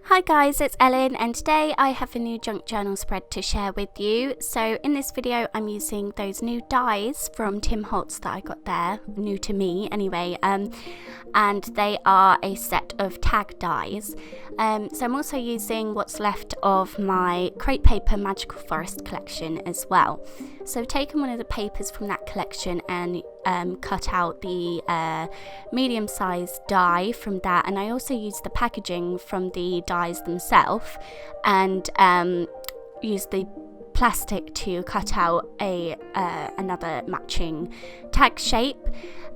Hi guys, it's Ellen and today I have a new junk journal spread to share with you. So in this video I'm using those new dies from Tim Holtz that I got there, new to me anyway, and they are a set of tag dies. So I'm also using what's left of my crepe paper magical forest collection as well. So I've taken one of the papers from that collection and cut out the medium-sized die from that, and I also used the packaging from the dies themselves and used the plastic to cut out another matching tag shape.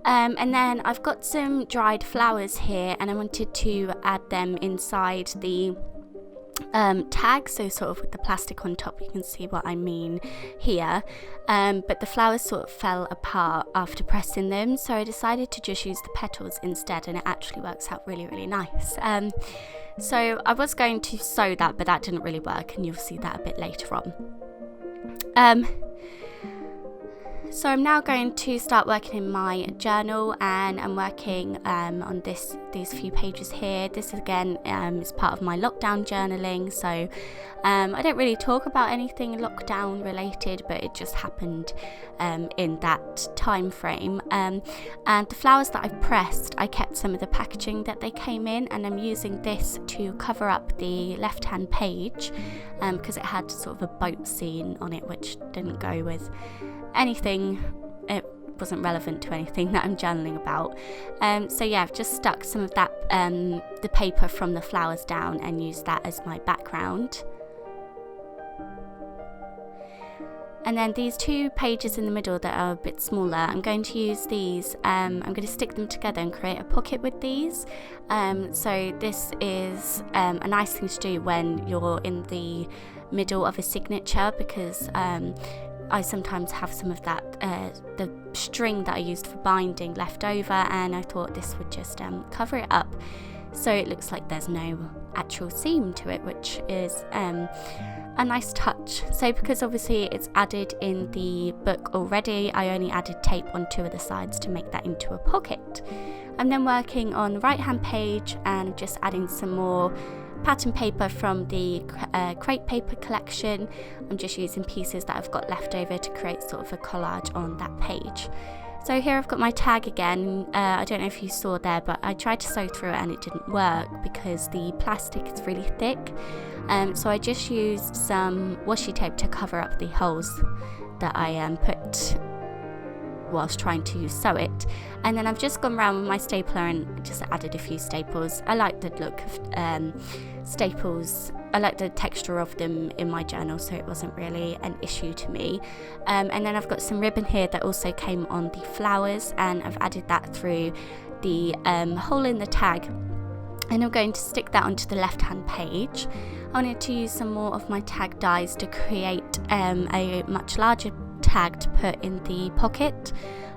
And then I've got some dried flowers here and I wanted to add them inside the tag, so sort of with the plastic on top. You can see what I mean here, but the flowers sort of fell apart after pressing them, so I decided to just use the petals instead, and it actually works out really nice. So I was going to sew that, but that didn't really work, and you'll see that a bit later on. So I'm now going to start working in my journal, and I'm working on these few pages here. This again is part of my lockdown journaling, so I don't really talk about anything lockdown related, but it just happened in that time frame. And the flowers that I've pressed, I kept some of the packaging that they came in, and I'm using this to cover up the left hand page because it had sort of a boat scene on it which didn't go with anything. It wasn't relevant to anything that I'm journaling about. So yeah, I've just stuck some of that the paper from the flowers down and used that as my background. And then these two pages in the middle that are a bit smaller, I'm going to use these, I'm going to stick them together and create a pocket with these. So this is a nice thing to do when you're in the middle of a signature, because I sometimes have some of that, the string that I used for binding left over, and I thought this would just cover it up so it looks like there's no actual seam to it, which is a nice touch. So because obviously it's added in the book already, I only added tape on two of the sides to make that into a pocket. I'm then working on the right hand page and just adding some more pattern paper from the crepe paper collection. I'm just using pieces that I've got left over to create sort of a collage on that page. So here I've got my tag again. I don't know if you saw there, but I tried to sew through it and it didn't work because the plastic is really thick. So I just used some washi tape to cover up the holes that I put whilst trying to sew it, and then I've just gone around with my stapler and just added a few staples. I like the look of staples. I like the texture of them in my journal, so it wasn't really an issue to me. And then I've got some ribbon here that also came on the flowers, and I've added that through the hole in the tag, and I'm going to stick that onto the left hand page. I wanted to use some more of my tag dies to create a much larger tag to put in the pocket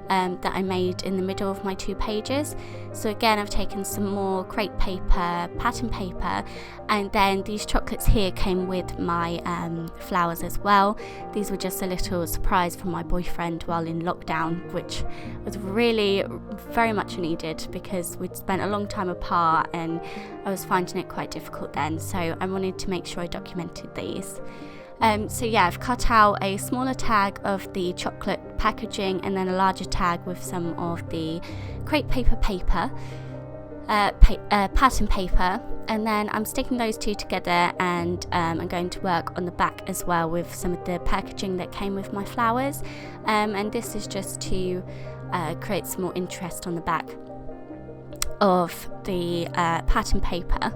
that I made in the middle of my two pages. So again, I've taken some more crepe paper, pattern paper, and then these chocolates here came with my flowers as well. These were just a little surprise from my boyfriend while in lockdown, which was really very much needed because we'd spent a long time apart and I was finding it quite difficult then, so I wanted to make sure I documented these. So yeah, I've cut out a smaller tag of the chocolate packaging and then a larger tag with some of the crepe paper pattern paper, and then I'm sticking those two together, and I'm going to work on the back as well with some of the packaging that came with my flowers, and this is just to create some more interest on the back of the pattern paper,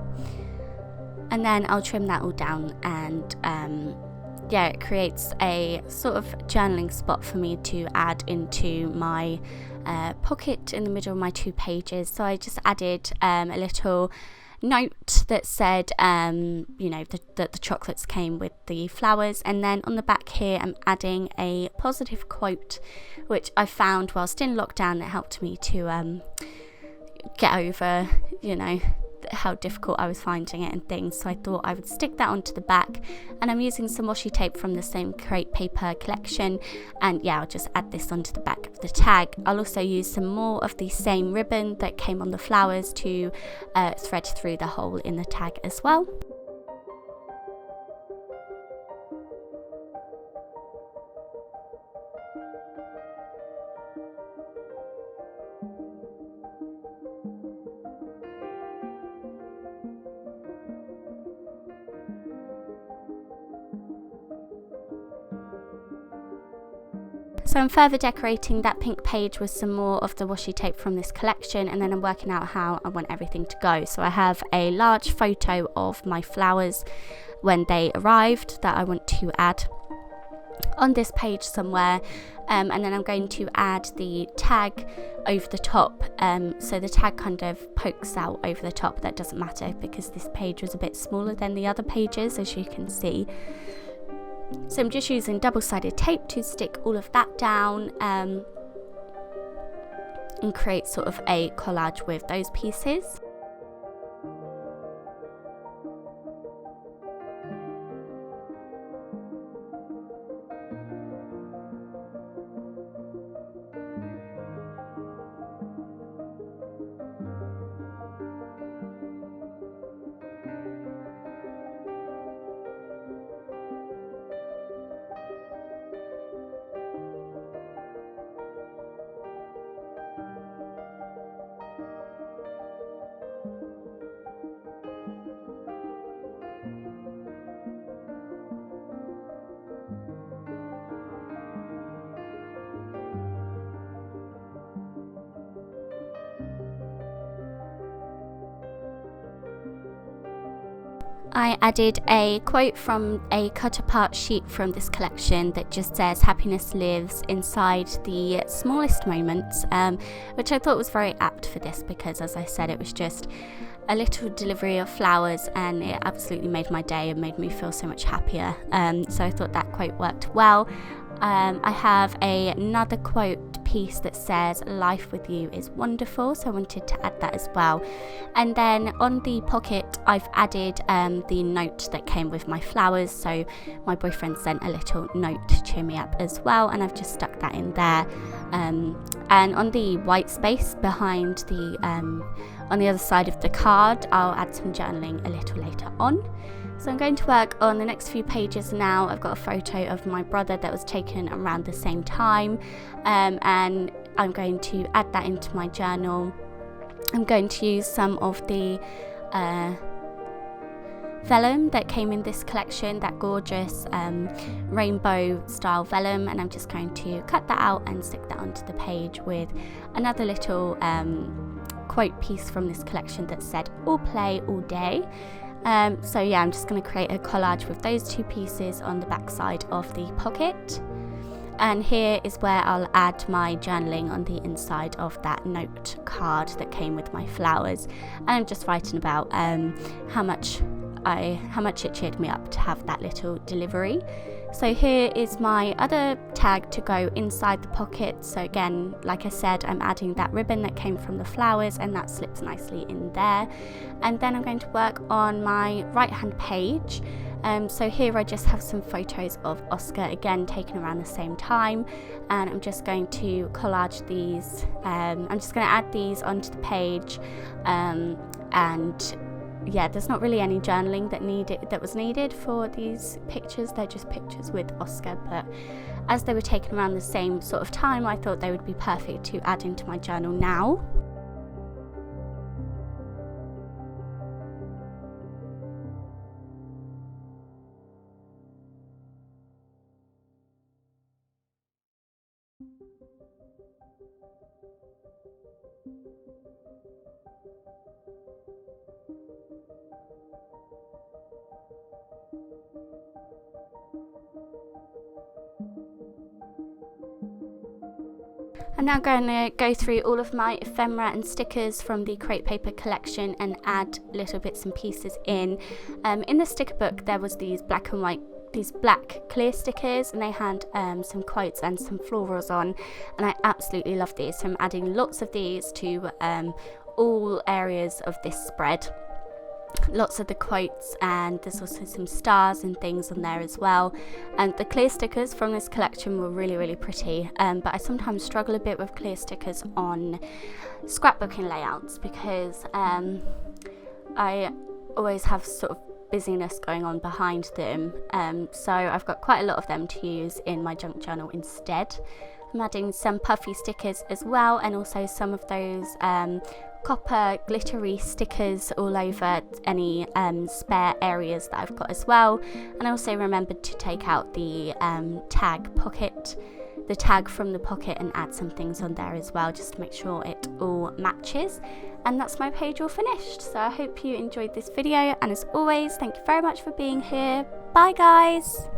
and then I'll trim that all down, and yeah, it creates a sort of journaling spot for me to add into my pocket in the middle of my two pages. So I just added a little note that said, you know, that the chocolates came with the flowers, and then on the back here I'm adding a positive quote which I found whilst in lockdown that helped me to get over, you know, how difficult I was finding it and things, so I thought I would stick that onto the back, and I'm using some washi tape from the same crepe paper collection, and yeah, I'll just add this onto the back of the tag. I'll also use some more of the same ribbon that came on the flowers to thread through the hole in the tag as well. So I'm further decorating that pink page with some more of the washi tape from this collection, and then I'm working out how I want everything to go. So I have a large photo of my flowers when they arrived that I want to add on this page somewhere, and then I'm going to add the tag over the top, so the tag kind of pokes out over the top. That doesn't matter because this page was a bit smaller than the other pages, as you can see. So I'm just using double-sided tape to stick all of that down and create sort of a collage with those pieces. I added a quote from a cut apart sheet from this collection that just says happiness lives inside the smallest moments, which I thought was very apt for this because, as I said, it was just a little delivery of flowers and it absolutely made my day and made me feel so much happier. So I thought that quote worked well. I have another quote piece that says life with you is wonderful, so I wanted to add that as well. And then on the pocket I've added the note that came with my flowers, so my boyfriend sent a little note to cheer me up as well, and I've just stuck that in there. And on the white space behind the on the other side of the card I'll add some journaling a little later on. So I'm going to work on the next few pages now. I've got a photo of my brother that was taken around the same time, and I'm going to add that into my journal. I'm going to use some of the vellum that came in this collection, that gorgeous rainbow style vellum, and I'm just going to cut that out and stick that onto the page with another little quote piece from this collection that said all play all day. So yeah, I'm just going to create a collage with those two pieces on the back side of the pocket, and here is where I'll add my journaling on the inside of that note card that came with my flowers, and I'm just writing about how much it cheered me up to have that little delivery. So here is my other tag to go inside the pocket. So again, like I said, I'm adding that ribbon that came from the flowers, and that slips nicely in there. And then I'm going to work on my right hand page. So here I just have some photos of Oscar, again taken around the same time, and I'm just going to collage these. I'm just going to add these onto the page, and yeah, there's not really any journaling that was needed for these pictures. They're just pictures with Oscar, but as they were taken around the same sort of time, I thought they would be perfect to add into my journal now. I'm now going to go through all of my ephemera and stickers from the crepe paper collection and add little bits and pieces in. In the sticker book there was these black clear stickers, and they had some quotes and some florals on, and I absolutely love these, so I'm adding lots of these to all areas of this spread. lots of the quotes, and there's also some stars and things on there as well. And the clear stickers from this collection were really pretty, but I sometimes struggle a bit with clear stickers on scrapbooking layouts because I always have sort of busyness going on behind them, so I've got quite a lot of them to use in my junk journal instead. I'm adding some puffy stickers as well, and also some of those copper glittery stickers all over any spare areas that I've got as well. And I also remembered to take out the tag from the pocket, and add some things on there as well, just to make sure it all matches. And that's my page all finished. So I hope you enjoyed this video, and as always, thank you very much for being here. Bye guys.